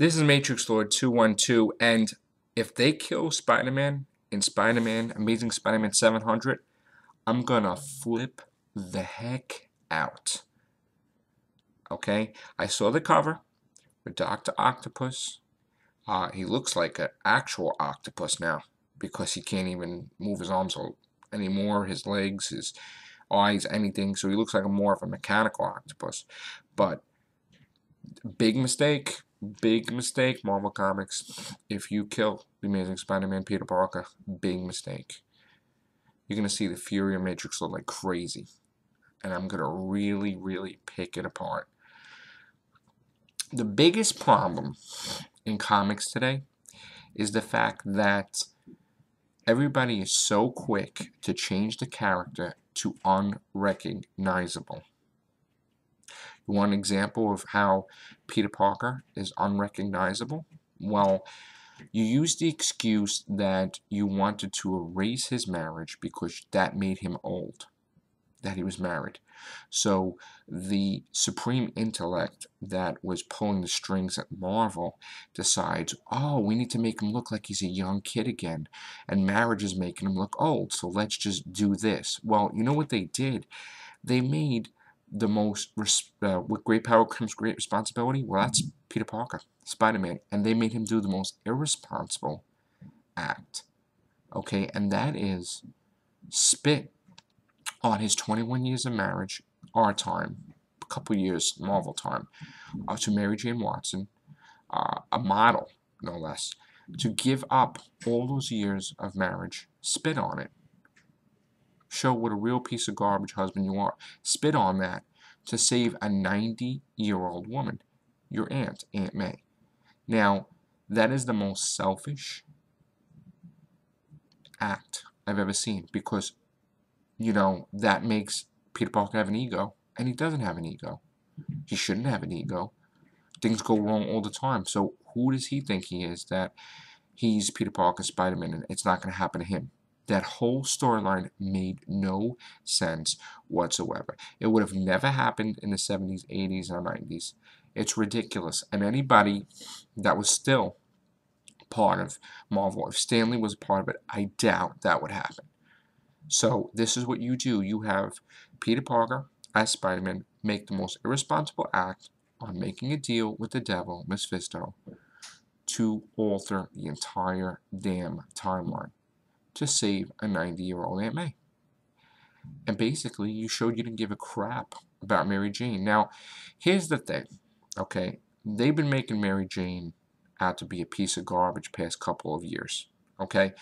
This is Matrixlord 212, and if they kill Spider-Man in Spider-Man, Amazing Spider-Man 700, I'm gonna flip the heck out. Okay? I saw the cover with Dr. Octopus. He looks like an actual octopus now because he can't even move his arms anymore, his legs, his eyes, anything. So he looks like more of a mechanical octopus. But big mistake, Marvel Comics. If you kill the Amazing Spider-Man Peter Parker, big mistake. You're going to see the Fury of Matrixlord like crazy. And I'm going to really, really pick it apart. The biggest problem in comics today is the fact that everybody is so quick to change the character to unrecognizable. You want an example of how Peter Parker is unrecognizable? Well, you use the excuse that you wanted to erase his marriage because that made him old, that he was married. So the supreme intellect that was pulling the strings at Marvel decides, oh, we need to make him look like he's a young kid again, and marriage is making him look old, so let's just do this. Well, you know what they did? They made the most, with great power comes great responsibility. Well, that's Peter Parker, Spider-Man, and they made him do the most irresponsible act, okay, and that is spit on his 21 years of marriage, our time, a couple years, Marvel time, to Mary Jane Watson, a model, no less, to give up all those years of marriage, spit on it, show what a real piece of garbage husband you are, spit on that to save a 90-year-old woman, your aunt, Aunt May. Now, that is the most selfish act I've ever seen because, you know, that makes Peter Parker have an ego, and he doesn't have an ego. He shouldn't have an ego. Things go wrong all the time. So who does he think he is, that he's Peter Parker, Spider-Man, and it's not going to happen to him? That whole storyline made no sense whatsoever. It would have never happened in the 70s, 80s, or 90s. It's ridiculous. And anybody that was still part of Marvel, if Stan Lee was a part of it, I doubt that would happen. So this is what you do. You have Peter Parker as Spider-Man make the most irresponsible act on making a deal with the devil, Mephisto, to alter the entire damn timeline to save a 90-year-old Aunt May. And basically, you showed you didn't give a crap about Mary Jane. Now, here's the thing, okay? They've been making Mary Jane out to be a piece of garbage past couple of years, okay?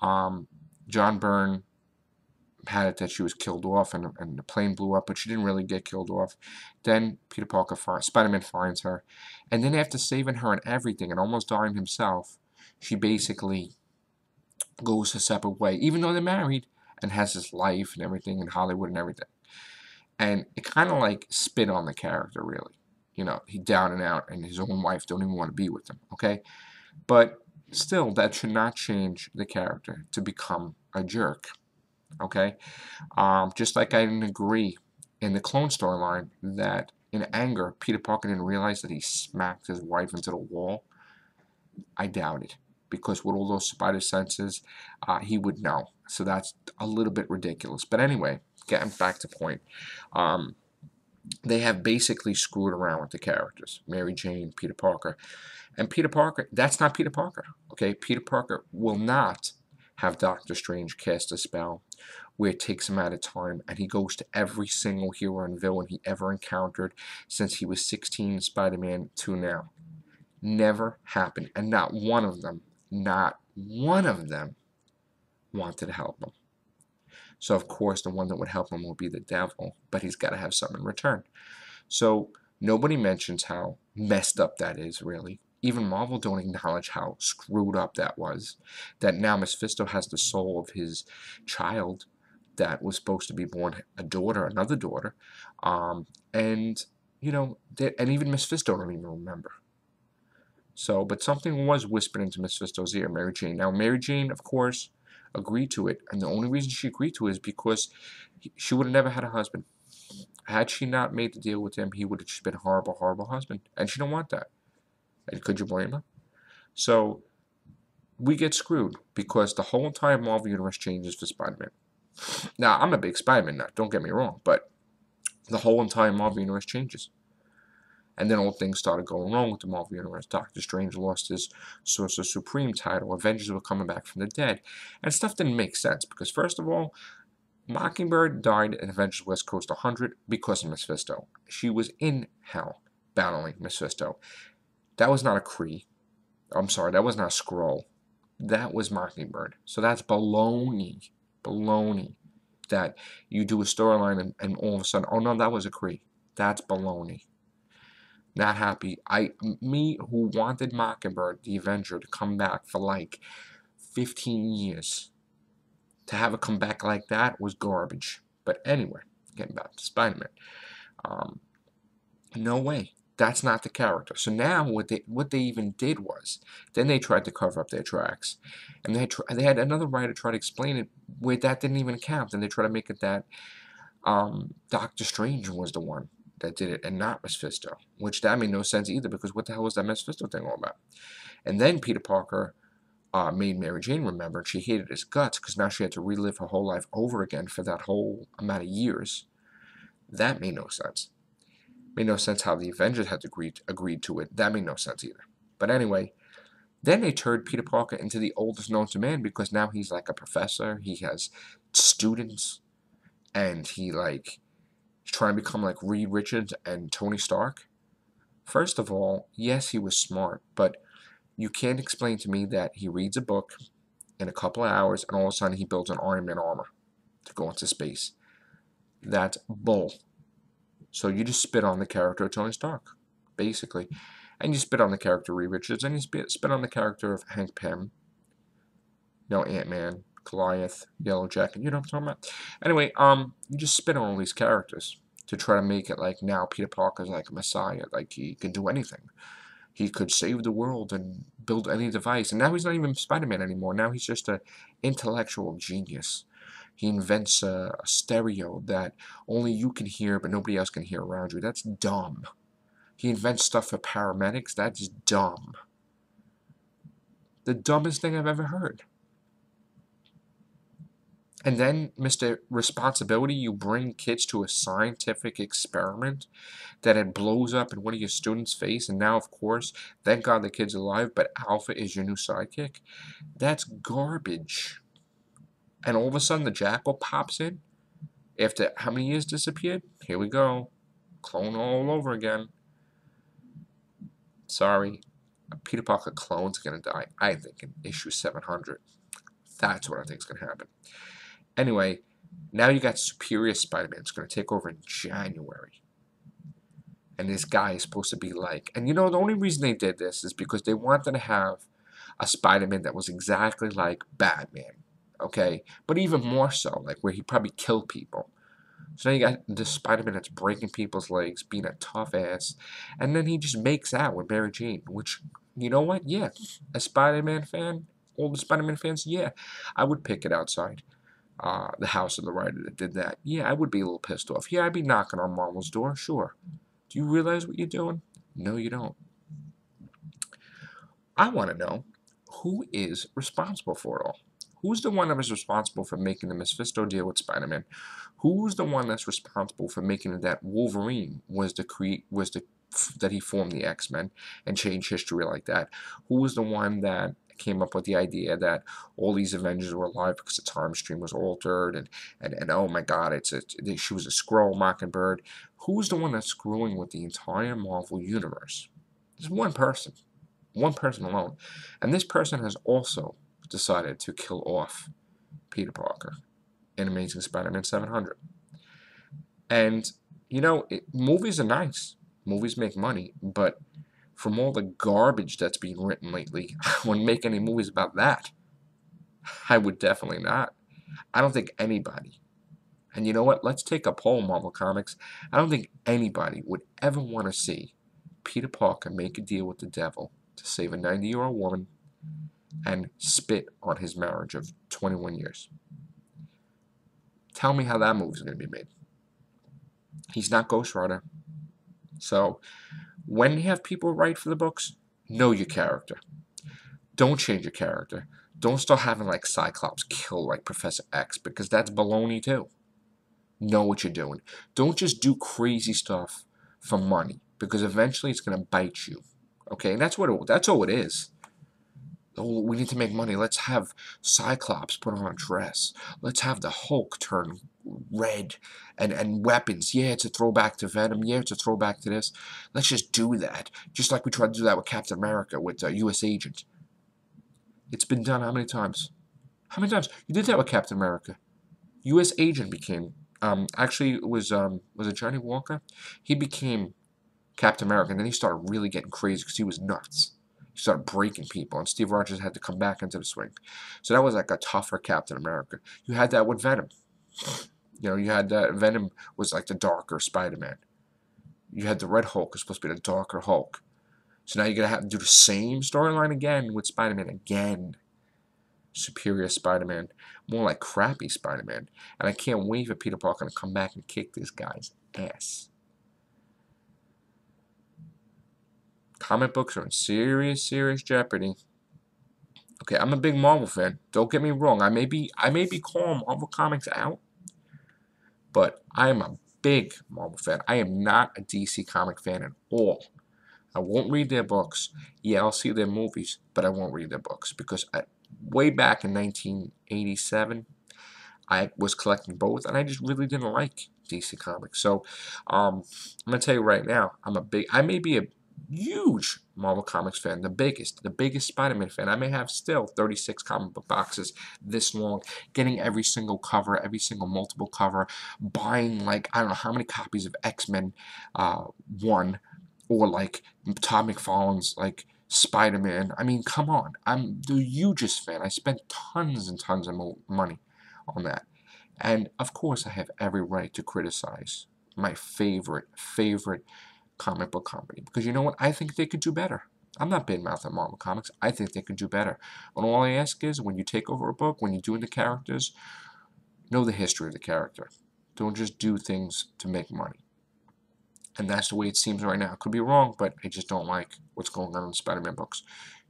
John Byrne had it that she was killed off and the plane blew up, but she didn't really get killed off. Then Peter Parker, Spider-Man finds her. And then after saving her and everything and almost dying himself, she basically goes a separate way, even though they're married and has his life and everything in Hollywood and everything. And it kind of like spit on the character, really. You know, he down and out, and his own wife don't even want to be with him, okay? But still, that should not change the character to become a jerk, okay? Just like I didn't agree in the clone storyline that in anger, Peter Parker didn't realize that he smacked his wife into the wall. I doubt it, because with all those spider senses, he would know. So that's a little bit ridiculous. But anyway, getting back to point, they have basically screwed around with the characters. Mary Jane, Peter Parker. And Peter Parker, that's not Peter Parker, okay? Peter Parker will not have Doctor Strange cast a spell where it takes him out of time and he goes to every single hero and villain he ever encountered since he was 16 in Spider-Man to now. Never happened. And not one of them wanted to help him. So, of course, the one that would help him will be the devil, but he's got to have something in return. So, nobody mentions how messed up that is, really. Even Marvel don't acknowledge how screwed up that was. That now Mephisto has the soul of his child that was supposed to be born a daughter, another daughter. And, you know, and even Mephisto don't even remember. So, but something was whispered into Mephisto's ear, Mary Jane. Now, Mary Jane, of course, agreed to it, and the only reason she agreed to it is because she would have never had a husband. Had she not made the deal with him, he would have just been a horrible, horrible husband, and she don't want that. And could you blame her? So we get screwed because the whole entire Marvel Universe changes for Spider-Man. Now, I'm a big Spider-Man nut, don't get me wrong, but the whole entire Marvel Universe changes. And then all things started going wrong with the Marvel Universe. Doctor Strange lost his Sorcerer Supreme title. Avengers were coming back from the dead. And stuff didn't make sense because, first of all, Mockingbird died in Avengers West Coast 100 because of Mephisto. She was in hell battling Mephisto. That was not a Kree. I'm sorry, that was not a Skrull. That was Mockingbird. So that's baloney. Baloney. That you do a storyline and all of a sudden, oh no, that was a Kree. That's baloney. Not happy. Me who wanted Mockingbird, the Avenger, to come back for like 15 years. To have it come back like that was garbage. But anyway, getting back to Spider-Man. No way. That's not the character. So now what they even did was, then they tried to cover up their tracks. And they had another writer try to explain it where that didn't even count. And they tried to make it that Doctor Strange was the one that did it and not Mephisto. Which that made no sense either because what the hell was that Mephisto thing all about? And then Peter Parker made Mary Jane remember, and she hated his guts because now she had to relive her whole life over again for that whole amount of years. That made no sense. Made no sense how the Avengers had agreed to it. That made no sense either. But anyway, then they turned Peter Parker into the oldest known to man because now he's like a professor. He has students, and he's trying to become like Reed Richards and Tony Stark. First of all, yes, he was smart, but you can't explain to me that he reads a book in a couple of hours and all of a sudden he builds an Iron Man armor to go into space. That's bull. So you just spit on the character of Tony Stark, basically. And you spit on the character of Reed Richards, and you spit on the character of Hank Pym. Ant-Man, Goliath, Yellow Jacket, you know what I'm talking about? Anyway, you just spit on all these characters to try to make it like now Peter Parker's like a messiah, like he can do anything. He could save the world and build any device. And now he's not even Spider-Man anymore. Now he's just an intellectual genius. He invents a stereo that only you can hear, but nobody else can hear around you. That's dumb. He invents stuff for paramedics. That's dumb. The dumbest thing I've ever heard. And then, Mr. Responsibility, you bring kids to a scientific experiment that it blows up in one of your students' face, and now, of course, thank God the kid's alive, but Alpha is your new sidekick. That's garbage. And all of a sudden, the Jackal pops in. After how many years disappeared? Here we go. Clone all over again. Sorry. A Peter Parker clone's going to die, I think, in issue 700. That's what I think is going to happen. Anyway, now you got Superior Spider-Man. It's going to take over in January. And this guy is supposed to be like... And you know, the only reason they did this is because they wanted to have a Spider-Man that was exactly like Batman. Okay? But even more so, like where he probably killed people. So now you got this Spider-Man that's breaking people's legs, being a tough ass. And then he just makes out with Mary Jane. Which, you know what? Yeah. A Spider-Man fan, all the Spider-Man fans, yeah. I would pick it outside. The house of the writer that did that. Yeah, I would be a little pissed off. Yeah, I'd be knocking on Marvel's door, sure. Do you realize what you're doing? No, you don't. I want to know, who is responsible for it all? Who's the one that was responsible for making the Mephisto deal with Spider-Man? Who's the one that's responsible for making it that Wolverine was that he formed the X-Men and changed history like that? Who was the one that came up with the idea that all these Avengers were alive because the time stream was altered and oh my God, she was a Skrull, Mockingbird. Who's the one that's screwing with the entire Marvel universe? There's one person alone, and this person has also decided to kill off Peter Parker in Amazing Spider-Man 700. And you know, movies are nice, movies make money, but from all the garbage that's being written lately, I wouldn't make any movies about that. I would definitely not. I don't think anybody, and you know what, let's take a poll, Marvel Comics. I don't think anybody would ever want to see Peter Parker make a deal with the devil to save a 90-year-old woman and spit on his marriage of 21 years. Tell me how that movie's going to be made. He's not Ghost Rider. So when you have people write for the books, Know your character. Don't change your character. Don't start having like Cyclops kill like Professor X, because that's baloney too. Know what you're doing. Don't just do crazy stuff for money, because eventually it's gonna bite you. Okay, and that's all it is. Oh, we need to make money. Let's have Cyclops put on a dress. Let's have the Hulk turn red and weapons. Yeah, it's a throwback to Venom. Yeah, it's a throwback to this. Let's just do that. Just like we tried to do that with Captain America, with U.S. Agent. It's been done how many times? How many times? You did that with Captain America. U.S. Agent became, actually, was it Johnny Walker? He became Captain America, and then he started really getting crazy because he was nuts. He started breaking people, and Steve Rogers had to come back into the swing. So that was like a tougher Captain America. You had that with Venom. You had that. Venom was like the darker Spider-Man. You had the Red Hulk, was supposed to be the darker Hulk. So now you're going to have to do the same storyline again with Spider-Man again. Superior Spider-Man. More like crappy Spider-Man. And I can't wait for Peter Parker to come back and kick this guy's ass. Comic books are in serious, serious jeopardy. Okay, I'm a big Marvel fan. Don't get me wrong. I may be calling Marvel Comics out, but I am a big Marvel fan. I am not a DC comic fan at all. I won't read their books. Yeah, I'll see their movies, but I won't read their books because way back in 1987, I was collecting both, and I just really didn't like DC Comics. So, I'm gonna tell you right now, I may be a huge Marvel Comics fan, the biggest Spider-Man fan. I may have still 36 comic book boxes this long, getting every single cover, every single multiple cover, buying like I don't know how many copies of X-Men 1, or like Todd McFarlane's like Spider-Man. I mean, come on, I'm the hugest fan. I spent tons and tons of money on that. And of course, I have every right to criticize my favorite comic book company, because you know what? I think they could do better. I'm not big mouth at Marvel Comics. I think they could do better. And all I ask is, when you take over a book, when you're doing the characters, know the history of the character. Don't just do things to make money. And that's the way it seems right now. Could be wrong, but I just don't like what's going on in the Spider-Man books.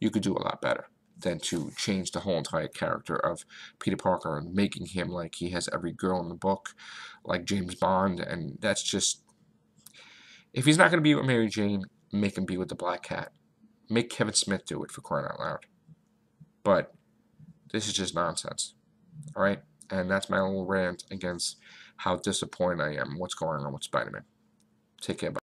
You could do a lot better than to change the whole entire character of Peter Parker and making him like he has every girl in the book, like James Bond. And that's just, if he's not going to be with Mary Jane, make him be with the Black Cat. Make Kevin Smith do it, for crying out loud. But this is just nonsense. All right? And that's my little rant against how disappointed I am what's going on with Spider-Man. Take care. Bye.